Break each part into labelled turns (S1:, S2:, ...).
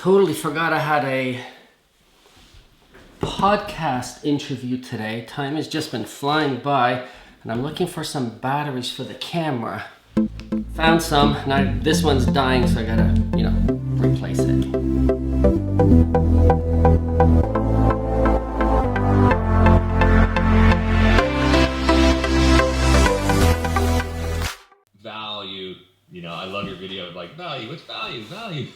S1: Totally forgot I had a podcast interview today. Time has just been flying by, and I'm looking for some batteries for the camera. Found some. Now this one's dying, so I gotta, replace it.
S2: Value. I love your video of like value. What's value? Value.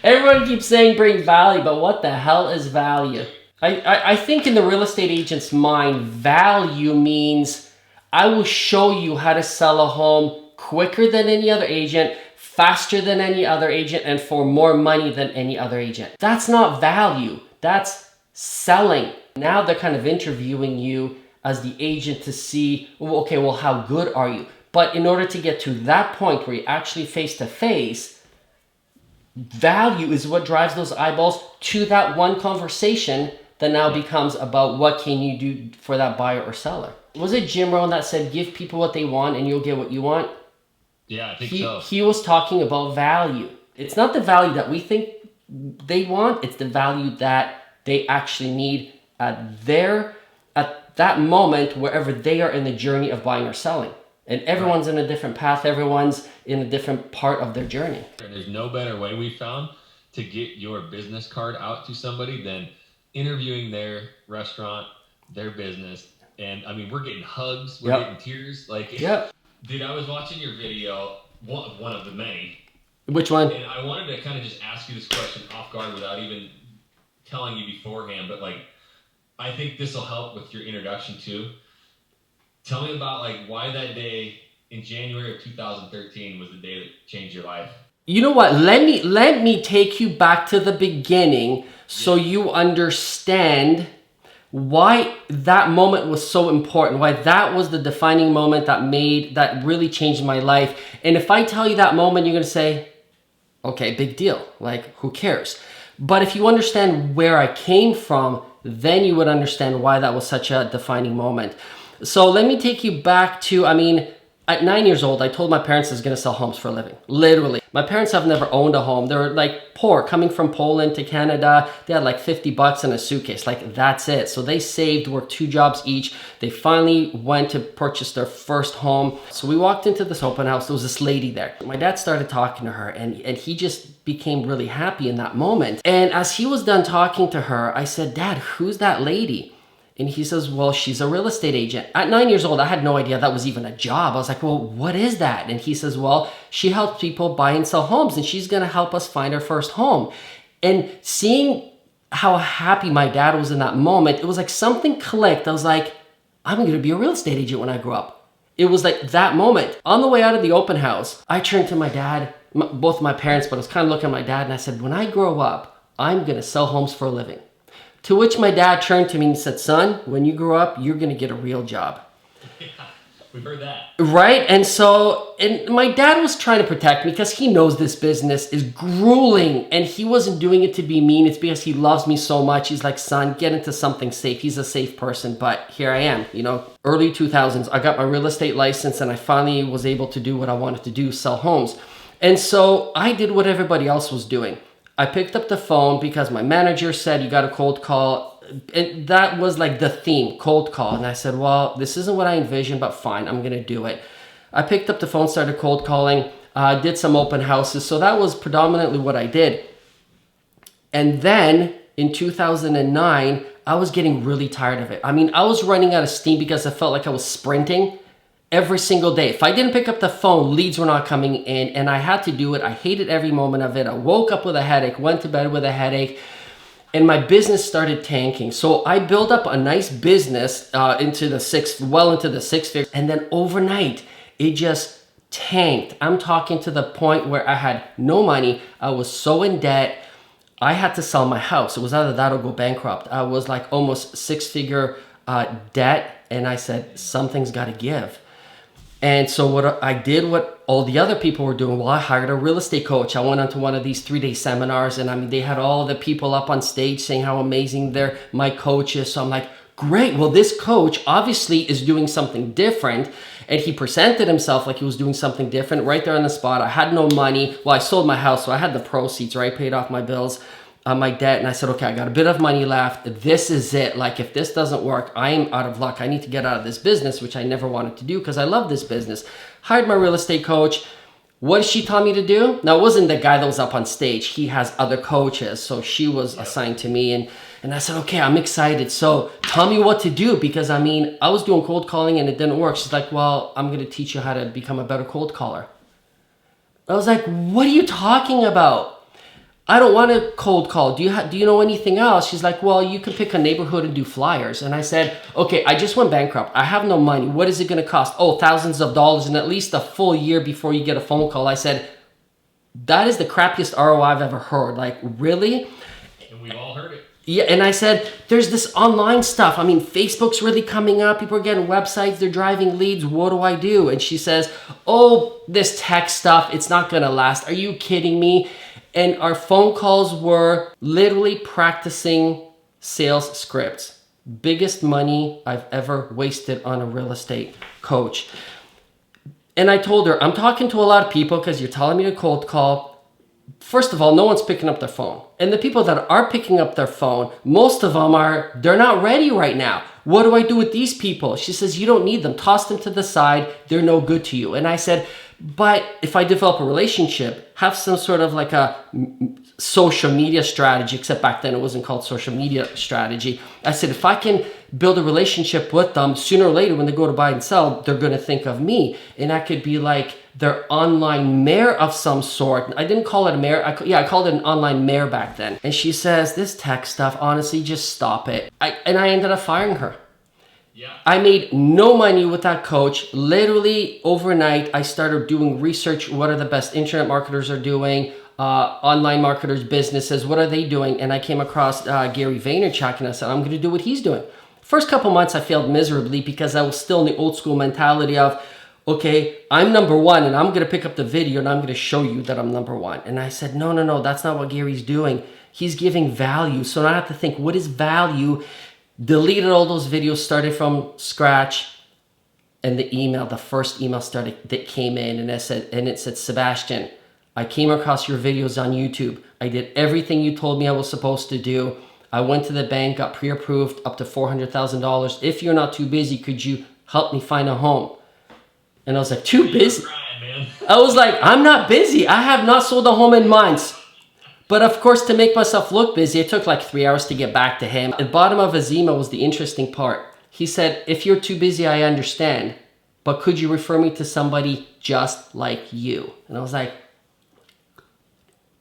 S1: Everyone keeps saying bring value, but what the hell is value? I think in the real estate agent's mind, value means I will show you how to sell a home quicker than any other agent, faster than any other agent, and for more money than any other agent. That's not value. That's selling. Now they're kind of interviewing you as the agent to see, well, how good are you? But in order to get to that point where you're actually face to face, value is what drives those eyeballs to that one conversation that now becomes about what can you do for that buyer or seller. Was it Jim Rohn that said, give people what they want and you'll get what you want?
S2: Yeah, I think so.
S1: He was talking about value. It's not the value that we think they want. It's the value that they actually need at that moment, wherever they are in the journey of buying or selling. And everyone's in a different path. Everyone's in a different part of their journey.
S2: And there's no better way we found to get your business card out to somebody than interviewing their restaurant, their business. And I mean, we're getting hugs, we're getting tears. Dude, I was watching your video, one of the many.
S1: Which one?
S2: And I wanted to kind of just ask you this question off guard without even telling you beforehand. But I think this will help with your introduction too. Tell me about why that day in January of 2013 was the day that changed your life.
S1: You know what? Let me take you back to the beginning so you understand why that moment was so important, why that was the defining moment that really changed my life. And if I tell you that moment, you're going to say, okay, big deal. Who cares? But if you understand where I came from, then you would understand why that was such a defining moment. So let me take you back to, at 9 years old, I told my parents I was going to sell homes for a living. Literally. My parents have never owned a home. They were poor, coming from Poland to Canada. They had $50 in a suitcase. That's it. So they saved, worked 2 jobs each. They finally went to purchase their first home. So we walked into this open house. There was this lady there. My dad started talking to her and he just became really happy in that moment. And as he was done talking to her, I said, Dad, who's that lady? And he says, well, she's a real estate agent. At 9 years old, I had no idea that was even a job. I was like, well, what is that? And he says, well, she helps people buy and sell homes and she's going to help us find our first home. And seeing how happy my dad was in that moment, it was like something clicked. I was like, I'm going to be a real estate agent when I grow up. It was like that moment. On the way out of the open house, I turned to my dad, both my parents, but I was kind of looking at my dad and I said, when I grow up, I'm going to sell homes for a living. To which my dad turned to me and said, son, when you grow up, you're going to get a real job.
S2: Yeah, we've heard that.
S1: Right? And my dad was trying to protect me because he knows this business is grueling and he wasn't doing it to be mean. It's because he loves me so much. He's like, son, get into something safe. He's a safe person. But here I am, early 2000s. I got my real estate license and I finally was able to do what I wanted to do, sell homes. And so I did what everybody else was doing. I picked up the phone because my manager said, you got a cold call. And that was the theme, cold call. And I said, well, this isn't what I envisioned, but fine, I'm going to do it. I picked up the phone, started cold calling, did some open houses. So that was predominantly what I did. And then in 2009, I was getting really tired of it. I was running out of steam because I felt like I was sprinting every single day. If I didn't pick up the phone, leads were not coming in and I had to do it. I hated every moment of it. I woke up with a headache, went to bed with a headache, and my business started tanking. So I built up a nice business into the six figures. And then overnight, it just tanked. I'm talking to the point where I had no money. I was so in debt. I had to sell my house. It was either that or go bankrupt. I was almost 6-figure debt. And I said, something's got to give. And so what I did, what all the other people were doing, well, I hired a real estate coach. I went onto one of these 3-day seminars and they had all the people up on stage saying how amazing my coach is. So I'm like, great. Well, this coach obviously is doing something different. And he presented himself like he was doing something different right there on the spot. I had no money. Well, I sold my house, so I had the proceeds, right? Paid off my bills, my debt. And I said, okay, I got a bit of money left. This is it. Like, if this doesn't work, I am out of luck. I need to get out of this business, which I never wanted to do because I love this business. Hired my real estate coach. What did she tell me to do? Now, it wasn't the guy that was up on stage. He has other coaches. So she was assigned to me. And I said, okay, I'm excited. So tell me what to do because, I mean, I was doing cold calling and it didn't work. She's like, well, I'm going to teach you how to become a better cold caller. I was like, what are you talking about? I don't want to cold call. Do you know anything else? She's like, well, you can pick a neighborhood and do flyers. And I said, okay, I just went bankrupt. I have no money. What is it going to cost? Oh, thousands of dollars and at least a full year before you get a phone call. I said, that is the crappiest ROI I've ever heard. Like, really?
S2: And we've all heard it.
S1: Yeah, and I said, there's this online stuff. I mean, Facebook's really coming up. People are getting websites. They're driving leads. What do I do? And she says, oh, this tech stuff, it's not going to last. Are you kidding me? And our phone calls were literally practicing sales scripts. Biggest money I've ever wasted on a real estate coach. And I told her, I'm talking to a lot of people because you're telling me to cold call. First of all, no one's picking up their phone. And the people that are picking up their phone, most of them they're not ready right now. What do I do with these people? She says, you don't need them. Toss them to the side. They're no good to you. And I said, but if I develop a relationship, have some sort of like a social media strategy, except back then it wasn't called social media strategy. I said, if I can build a relationship with them, sooner or later when they go to buy and sell, they're going to think of me. And I could be like their online mayor of some sort. I didn't call it a mayor. I called it an online mayor back then. And she says, this tech stuff, honestly, just stop it. And I ended up firing her.
S2: Yeah.
S1: I made no money with that coach. Literally overnight, I started doing research. What are the best internet marketers are doing? Online marketers, businesses, what are they doing? And I came across Gary Vaynerchuk and I said, I'm going to do what he's doing. First couple months, I failed miserably because I was still in the old school mentality of, okay, I'm number one and I'm going to pick up the video and I'm going to show you that I'm number one. And I said, no, that's not what Gary's doing. He's giving value. So I have to think, what is value? Deleted all those videos, started from scratch. And the first email that came in and it said, Sebastian, I came across your videos on YouTube. I did everything you told me I was supposed to do. I went to the bank, got pre-approved up to $400,000. If you're not too busy, could you help me find a home? And I was like, too busy? I was like, I'm not busy. I have not sold a home in months. But of course, to make myself look busy, it took like 3 hours to get back to him. At the bottom of his email was the interesting part. He said, if you're too busy, I understand. But could you refer me to somebody just like you? And I was like,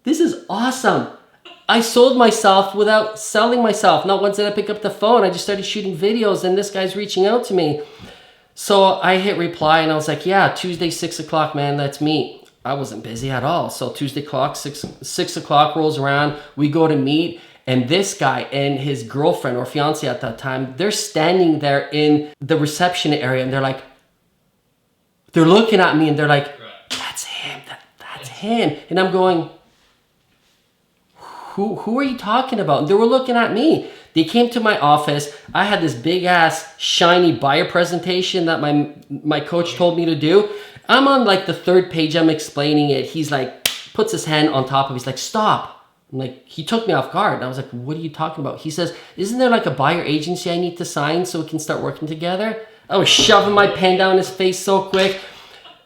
S1: this is awesome. I sold myself without selling myself. Not once did I pick up the phone. I just started shooting videos and this guy's reaching out to me. So I hit reply and I was like, yeah, Tuesday, 6 o'clock, man, let's meet. I wasn't busy at all. So Tuesday clock, 6 o'clock rolls around. We go to meet and this guy and his girlfriend or fiance at that time, they're standing there in the reception area and they're looking at me and they're like, that's him, that's him. And I'm going, who are you talking about? And they were looking at me. They came to my office. I had this big ass shiny buyer presentation that my coach told me to do. I'm on like the third page. I'm explaining it. He's like, puts his hand on top of it. He's like, stop. I'm like, he took me off guard. And I was like, what are you talking about? He says, isn't there like a buyer agency I need to sign so we can start working together? I was shoving my pen down his face so quick.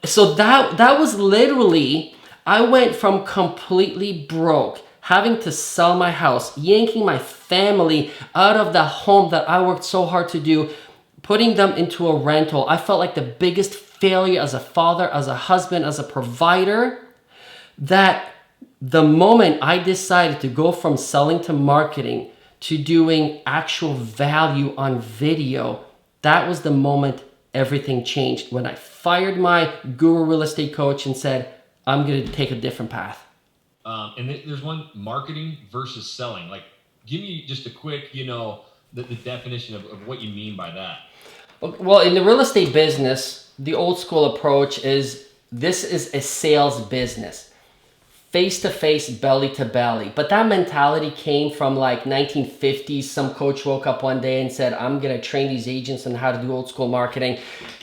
S1: So that was literally, I went from completely broke, having to sell my house, yanking my family out of the home that I worked so hard to do, putting them into a rental. I felt like the biggest failure as a father, as a husband, as a provider, that the moment I decided to go from selling to marketing to doing actual value on video, that was the moment everything changed. When I fired my guru real estate coach and said, I'm going to take a different path.
S2: And there's one, marketing versus selling. Like, give me just a quick, the definition of what you mean by that.
S1: Well, in the real estate business, the old school approach is this is a sales business. face to face, belly to belly. But that mentality came from like 1950s. Some coach woke up one day and said, I'm going to train these agents on how to do old school marketing.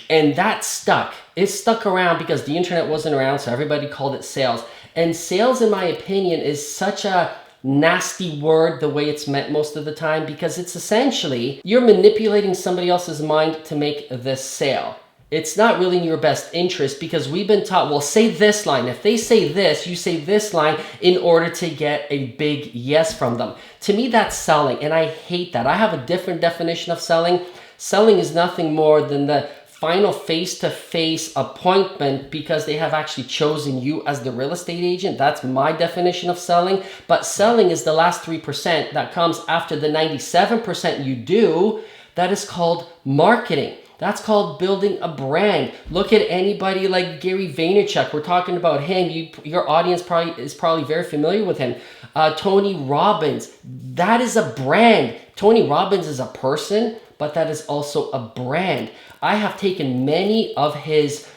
S1: And that stuck. It stuck around because the internet wasn't around, so everybody called it sales. And sales, in my opinion, is such a nasty word the way it's meant most of the time, because it's essentially you're manipulating somebody else's mind to make this sale. It's not really in your best interest, because we've been taught, well, say this line. If they say this, you say this line in order to get a big yes from them. To me, that's selling, and I hate that. I have a different definition of selling. Selling is nothing more than the final face-to-face appointment because they have actually chosen you as the real estate agent. That's my definition of selling. But selling is the last 3% that comes after the 97% you do. That is called marketing. That's called building a brand. Look at anybody like Gary Vaynerchuk. We're talking about him. Your audience is probably very familiar with him. Tony Robbins. That is a brand. Tony Robbins is a person, but that is also a brand. I have taken many of his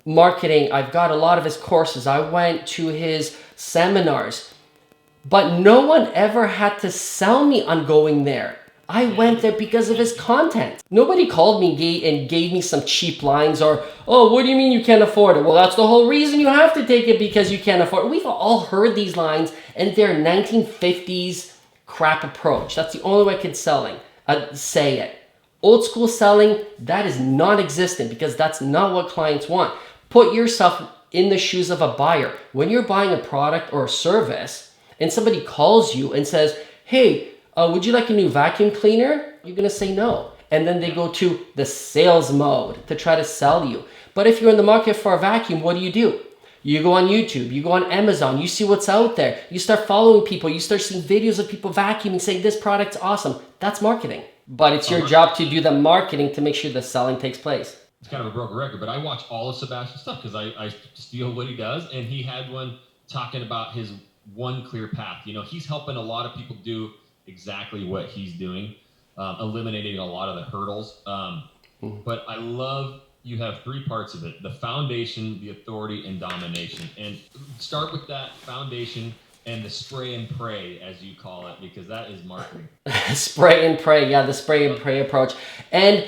S1: marketing. I've got a lot of his courses. I went to his seminars, but no one ever had to sell me on going there. I went there because of his content. Nobody called me and gave me some cheap lines or, oh, what do you mean you can't afford it? Well, that's the whole reason you have to take it, because you can't afford it. We've all heard these lines, and they're 1950s crap approach. That's the only way I could say it. Old school selling, that is non-existent, because that's not what clients want. Put yourself in the shoes of a buyer. When you're buying a product or a service and somebody calls you and says, hey, would you like a new vacuum cleaner? You're going to say no. And then they go to the sales mode to try to sell you. But if you're in the market for a vacuum, what do? You go on YouTube, you go on Amazon, you see what's out there. You start following people, you start seeing videos of people vacuuming, saying this product's awesome. That's marketing. But it's your job to do the marketing to make sure the selling takes place.
S2: It's kind of a broken record, but I watch all of Sebastian's stuff because I steal what he does. And he had one talking about his one clear path. You know, he's helping a lot of people do exactly what he's doing, eliminating a lot of the hurdles. But I love, you have three parts of it: the foundation, the authority, and domination. And start with that foundation and the spray and pray, as you call it, because that is marketing.
S1: Spray and pray. Yeah, the spray and pray approach. And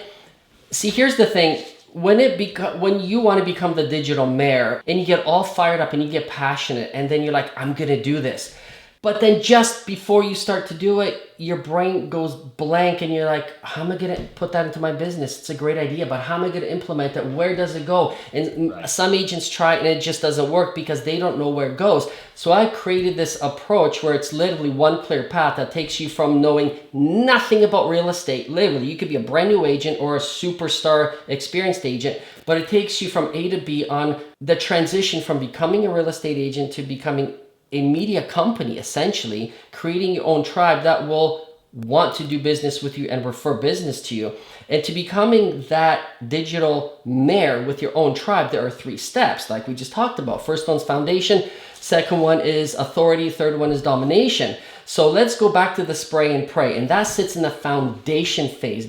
S1: see, here's the thing. When you want to become the digital mayor and you get all fired up and you get passionate, and then you're like, I'm going to do this. But then just before you start to do it, your brain goes blank and you're like, how am I going to put that into my business? It's a great idea, but how am I going to implement it? Where does it go? And some agents try it and it just doesn't work because they don't know where it goes. So I created this approach where it's literally one clear path that takes you from knowing nothing about real estate. Literally, you could be a brand new agent or a superstar experienced agent, but it takes you from A to B on the transition from becoming a real estate agent to becoming a media company, essentially creating your own tribe that will want to do business with you and refer business to you. And to becoming that digital mayor with your own tribe, there are 3 steps like we just talked about. First one's foundation, second one is authority, third one is domination. So let's go back to the spray and pray, and that sits in the foundation phase.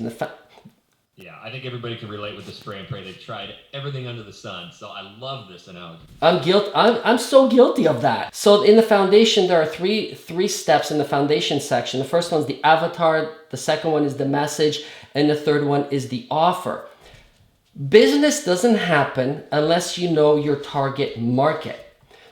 S2: Yeah, I think everybody can relate with the spray and pray. They've tried everything under the sun. So I love this analogy.
S1: I'm so guilty of that. So in the foundation, there are three steps in the foundation section. The first one is the avatar. The second one is the message. And the third one is the offer. Business doesn't happen unless you know your target market.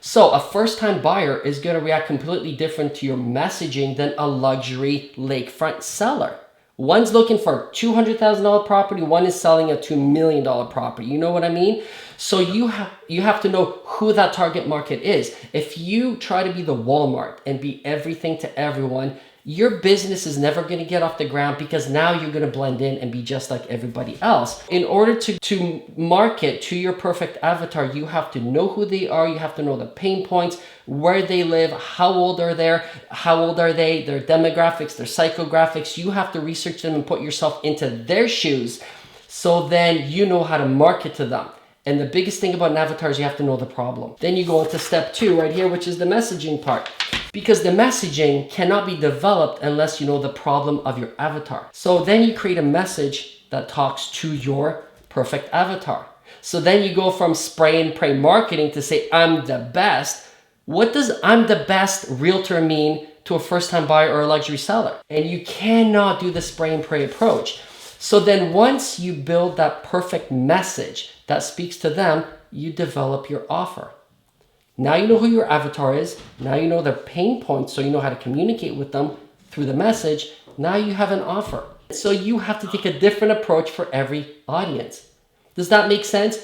S1: So a first-time buyer is going to react completely different to your messaging than a luxury lakefront seller. One's looking for a $200,000 property. One is selling a $2 million property. You know what I mean? So you have to know who that target market is. If you try to be the Walmart and be everything to everyone, your business is never going to get off the ground, because now you're going to blend in and be just like everybody else. In order to market to your perfect avatar, you have to know who they are. You have to know the pain points, where they live, how old are they, their demographics, their psychographics. You have to research them and put yourself into their shoes, so then you know how to market to them. And the biggest thing about an avatar is you have to know the problem. Then you go into step 2 right here, which is the messaging part. Because the messaging cannot be developed unless you know the problem of your avatar. So then you create a message that talks to your perfect avatar. So then you go from spray and pray marketing to say, I'm the best, What does "I'm the best realtor" mean to a first-time buyer or a luxury seller? And you cannot do the spray and pray approach. So then once you build that perfect message that speaks to them, you develop your offer. Now you know who your avatar is. Now you know their pain points, so you know how to communicate with them through the message. Now you have an offer. So you have to take a different approach for every audience. Does that make sense?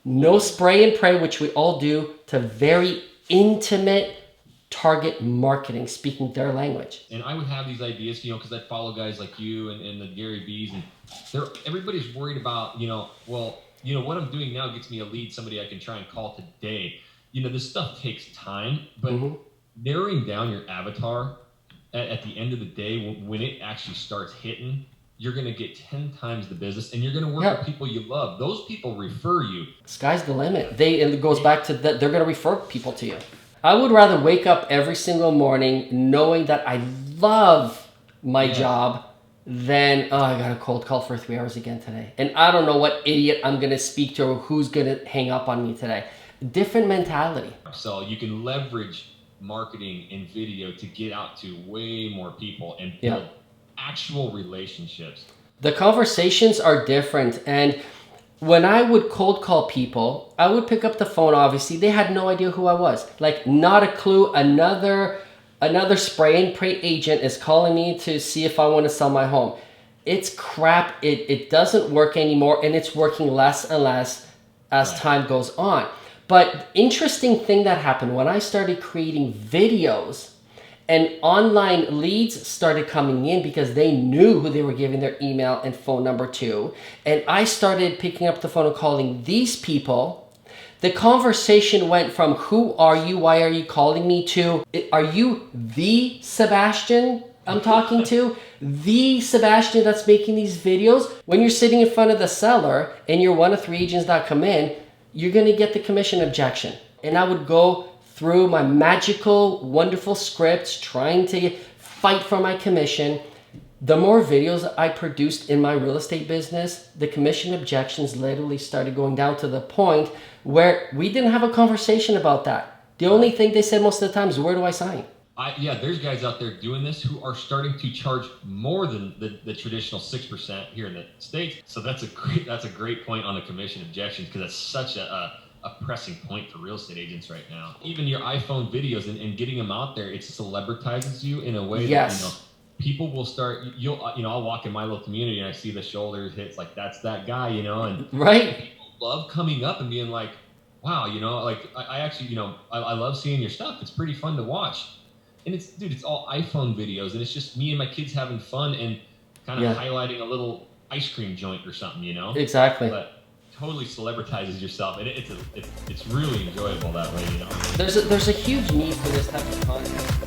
S1: No spray and pray, which we all do, to very intimate target marketing, speaking their language.
S2: And I would have these ideas, you know, because I follow guys like you and the Gary V's, and everybody's worried about, you know, well, you know, what I'm doing now gets me a lead, somebody I can try and call today. You know, this stuff takes time, but narrowing down your avatar at the end of the day, when it actually starts hitting, you're going to get 10 times the business, and you're going to work with people you love. Those people refer you.
S1: Sky's the limit. It goes back to that they're going to refer people to you. I would rather wake up every single morning knowing that I love my job than, oh, I got a cold call for 3 hours again today. And I don't know what idiot I'm going to speak to or who's going to hang up on me today. Different mentality.
S2: So you can leverage marketing and video to get out to way more people and build actual relationships.
S1: The conversations are different. And when I would cold call people, I would pick up the phone, obviously. They had no idea who I was. Like, not a clue. Another spray and pray agent is calling me to see if I want to sell my home. It's crap. It doesn't work anymore, and it's working less and less as time goes on. But interesting thing that happened when I started creating videos, and online leads started coming in because they knew who they were giving their email and phone number to. And I started picking up the phone and calling these people. The conversation went from "who are you, why are you calling me" to "are you the Sebastian I'm talking to? The Sebastian that's making these videos?" When you're sitting in front of the seller and you're one of 3 agents that come in, you're going to get the commission objection. And I would go through my magical, wonderful scripts, trying to fight for my commission. The more videos I produced in my real estate business, the commission objections literally started going down to the point where we didn't have a conversation about that. The only thing they said most of the time is, "where do I sign?"
S2: There's guys out there doing this who are starting to charge more than the traditional 6% here in the States. So that's a great point on the commission objections, because that's such a pressing point for real estate agents right now. Even your iPhone videos and getting them out there, it celebritizes you in a way that, you know, people will start, I'll walk in my little community and I see the shoulders hits, like, that's that guy, you know, and people love coming up and being like, wow, you know, like, I actually, you know, I love seeing your stuff. It's pretty fun to watch. And it's all iPhone videos, and it's just me and my kids having fun and kind of highlighting a little ice cream joint or something, you know?
S1: Exactly.
S2: But totally celebritizes yourself, and it's really enjoyable that way, you know?
S1: There's a huge need for this type of content.